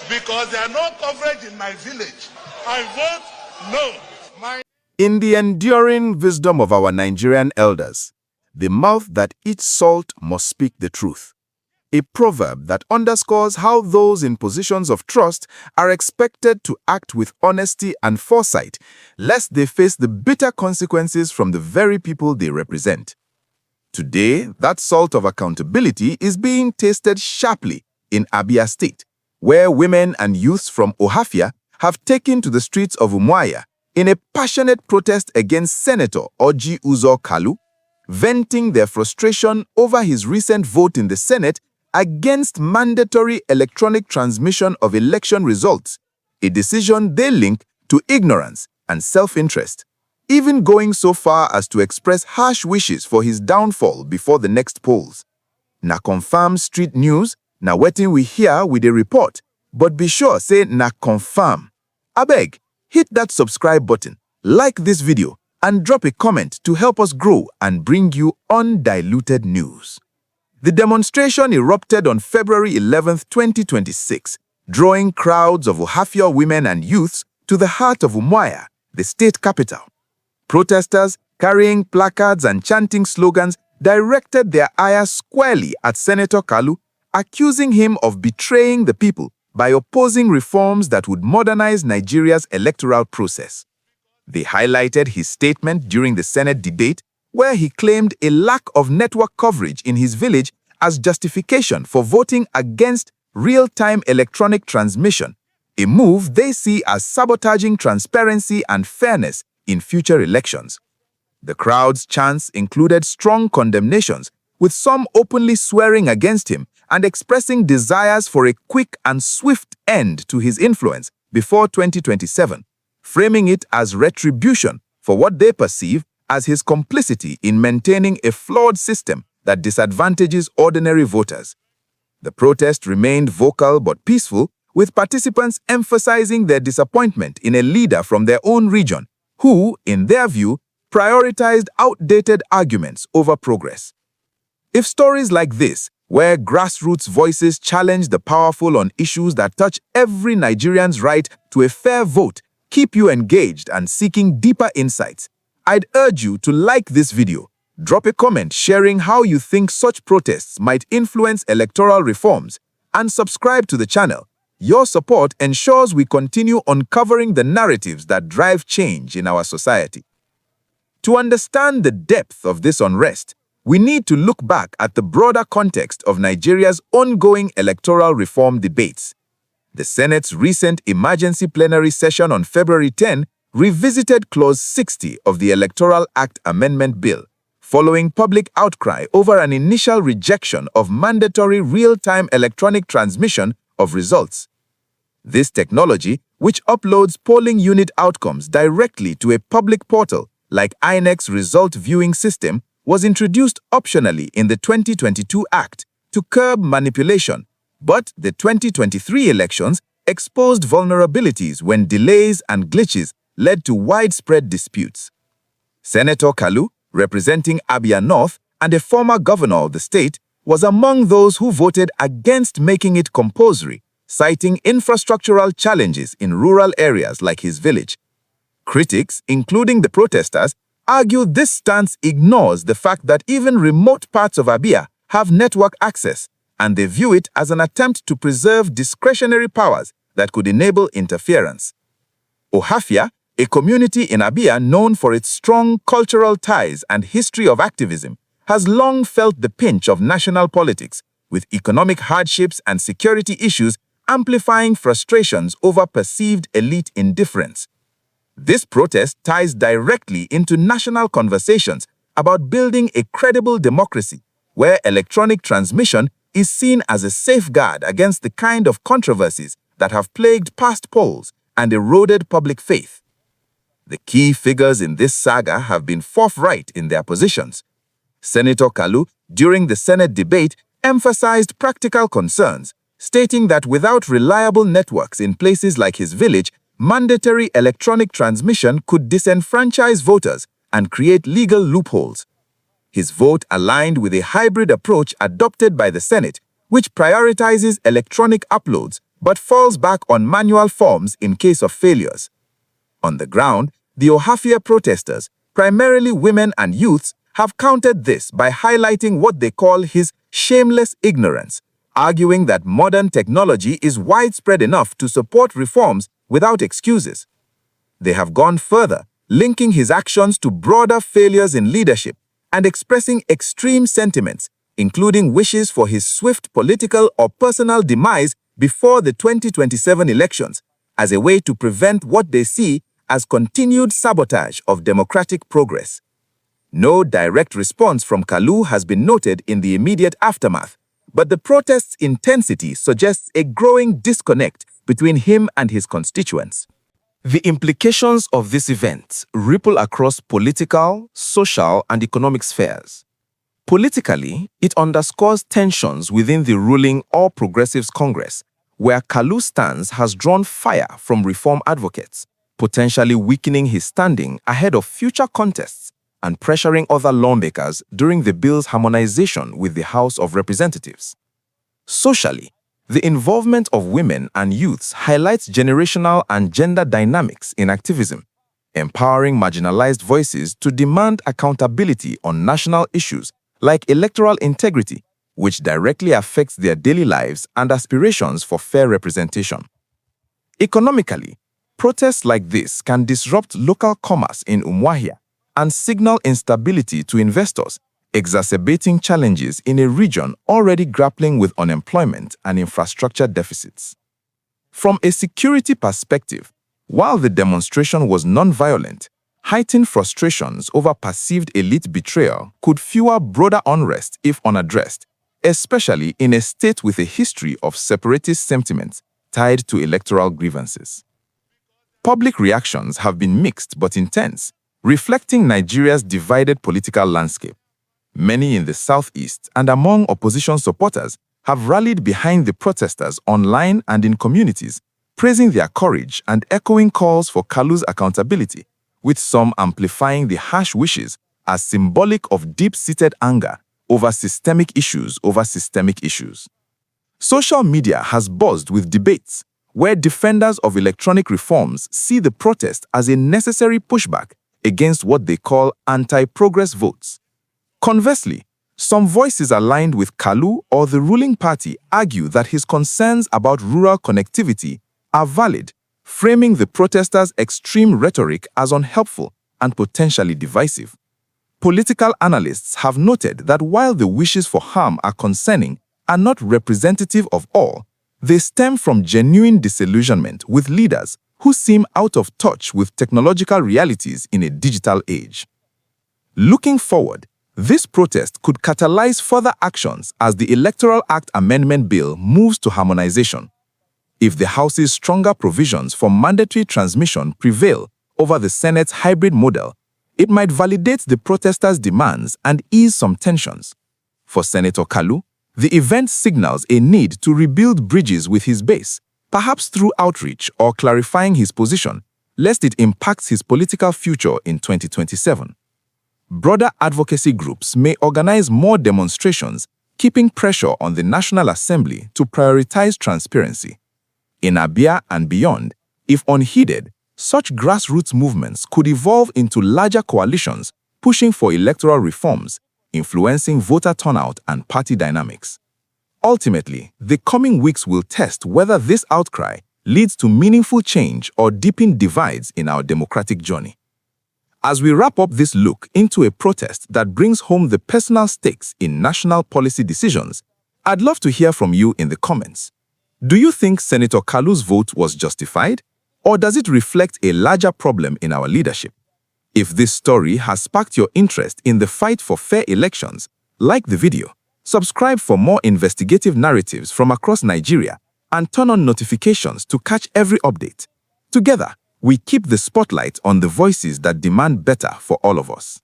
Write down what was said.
because there are no coverage in my village. I vote no. In the enduring wisdom of our Nigerian elders, the mouth that eats salt must speak the truth. A proverb that underscores how those in positions of trust are expected to act with honesty and foresight, lest they face the bitter consequences from the very people they represent. Today, that salt of accountability is being tasted sharply in Abia State, where women and youths from Ohafia have taken to the streets of Umuahia in a passionate protest against Senator Orji Uzor Kalu, venting their frustration over his recent vote in the Senate against mandatory electronic transmission of election results, a decision they link to ignorance and self-interest, even going so far as to express harsh wishes for his downfall before the next polls. Na confirm street news, na wetin we hear with a report, but be sure say na confirm. Abeg, hit that subscribe button, like this video, and drop a comment to help us grow and bring you undiluted news. The demonstration erupted on February 11, 2026, drawing crowds of Ohafia women and youths to the heart of Umuahia, the state capital. Protesters, carrying placards and chanting slogans, directed their ire squarely at Senator Kalu, accusing him of betraying the people by opposing reforms that would modernize Nigeria's electoral process. They highlighted his statement during the Senate debate, where he claimed a lack of network coverage in his village as justification for voting against real-time electronic transmission, a move they see as sabotaging transparency and fairness in future elections. The crowd's chants included strong condemnations, with some openly swearing against him and expressing desires for a quick and swift end to his influence before 2027, framing it as retribution for what they perceive as his complicity in maintaining a flawed system that disadvantages ordinary voters. The protest remained vocal but peaceful, with participants emphasizing their disappointment in a leader from their own region who, in their view, prioritized outdated arguments over progress. If stories like this, where grassroots voices challenge the powerful on issues that touch every Nigerian's right to a fair vote, keep you engaged and seeking deeper insights, I'd urge you to like this video, drop a comment sharing how you think such protests might influence electoral reforms, and subscribe to the channel. Your support ensures we continue uncovering the narratives that drive change in our society. To understand the depth of this unrest, we need to look back at the broader context of Nigeria's ongoing electoral reform debates. The Senate's recent emergency plenary session on February 10 revisited Clause 60 of the Electoral Act Amendment Bill, following public outcry over an initial rejection of mandatory real-time electronic transmission of results. This technology, which uploads polling unit outcomes directly to a public portal like INEC's result viewing system, was introduced optionally in the 2022 Act to curb manipulation, but the 2023 elections exposed vulnerabilities when delays and glitches led to widespread disputes. Senator Kalu, representing Abia North and a former governor of the state, was among those who voted against making it compulsory, citing infrastructural challenges in rural areas like his village. Critics, including the protesters, argue this stance ignores the fact that even remote parts of Abia have network access, and they view it as an attempt to preserve discretionary powers that could enable interference. Ohafia, a community in Abia known for its strong cultural ties and history of activism, has long felt the pinch of national politics, with economic hardships and security issues amplifying frustrations over perceived elite indifference. This protest ties directly into national conversations about building a credible democracy, where electronic transmission is seen as a safeguard against the kind of controversies that have plagued past polls and eroded public faith. The key figures in this saga have been forthright in their positions. Senator Kalu, during the Senate debate, emphasized practical concerns, stating that without reliable networks in places like his village, mandatory electronic transmission could disenfranchise voters and create legal loopholes. His vote aligned with a hybrid approach adopted by the Senate, which prioritizes electronic uploads but falls back on manual forms in case of failures. On the ground, the Ohafia protesters, primarily women and youths, have countered this by highlighting what they call his shameless ignorance, arguing that modern technology is widespread enough to support reforms without excuses. They have gone further, linking his actions to broader failures in leadership and expressing extreme sentiments, including wishes for his swift political or personal demise before the 2027 elections, as a way to prevent what they see as continued sabotage of democratic progress. No direct response from Kalu has been noted in the immediate aftermath, but the protest's intensity suggests a growing disconnect between him and his constituents. The implications of this event ripple across political, social, and economic spheres. Politically, it underscores tensions within the ruling All Progressives Congress, where Kalu's stance has drawn fire from reform advocates, potentially weakening his standing ahead of future contests and pressuring other lawmakers during the bill's harmonization with the House of Representatives. Socially, the involvement of women and youths highlights generational and gender dynamics in activism, empowering marginalized voices to demand accountability on national issues like electoral integrity, which directly affects their daily lives and aspirations for fair representation. Economically, protests like this can disrupt local commerce in Umuahia and signal instability to investors, exacerbating challenges in a region already grappling with unemployment and infrastructure deficits. From a security perspective, while the demonstration was non-violent, heightened frustrations over perceived elite betrayal could fuel broader unrest if unaddressed, especially in a state with a history of separatist sentiments tied to electoral grievances. Public reactions have been mixed but intense, reflecting Nigeria's divided political landscape. Many in the southeast and among opposition supporters have rallied behind the protesters online and in communities, praising their courage and echoing calls for Kalu's accountability, with some amplifying the harsh wishes as symbolic of deep-seated anger over systemic issues. Social media has buzzed with debates where defenders of electronic reforms see the protest as a necessary pushback against what they call anti-progress votes. Conversely, some voices aligned with Kalu or the ruling party argue that his concerns about rural connectivity are valid, framing the protesters' extreme rhetoric as unhelpful and potentially divisive. Political analysts have noted that while the wishes for harm are concerning and not representative of all, they stem from genuine disillusionment with leaders who seem out of touch with technological realities in a digital age. Looking forward, this protest could catalyze further actions as the Electoral Act Amendment Bill moves to harmonization. If the House's stronger provisions for mandatory transmission prevail over the Senate's hybrid model, it might validate the protesters' demands and ease some tensions. For Senator Kalu, the event signals a need to rebuild bridges with his base, perhaps through outreach or clarifying his position, lest it impacts his political future in 2027. Broader advocacy groups may organize more demonstrations, keeping pressure on the National Assembly to prioritize transparency. In Abia and beyond, if unheeded, such grassroots movements could evolve into larger coalitions, pushing for electoral reforms, influencing voter turnout and party dynamics. Ultimately, the coming weeks will test whether this outcry leads to meaningful change or deepened divides in our democratic journey. As we wrap up this look into a protest that brings home the personal stakes in national policy decisions, I'd love to hear from you in the comments. Do you think Senator Kalu's vote was justified, or does it reflect a larger problem in our leadership? If this story has sparked your interest in the fight for fair elections, like the video, subscribe for more investigative narratives from across Nigeria, and turn on notifications to catch every update. Together, we keep the spotlight on the voices that demand better for all of us.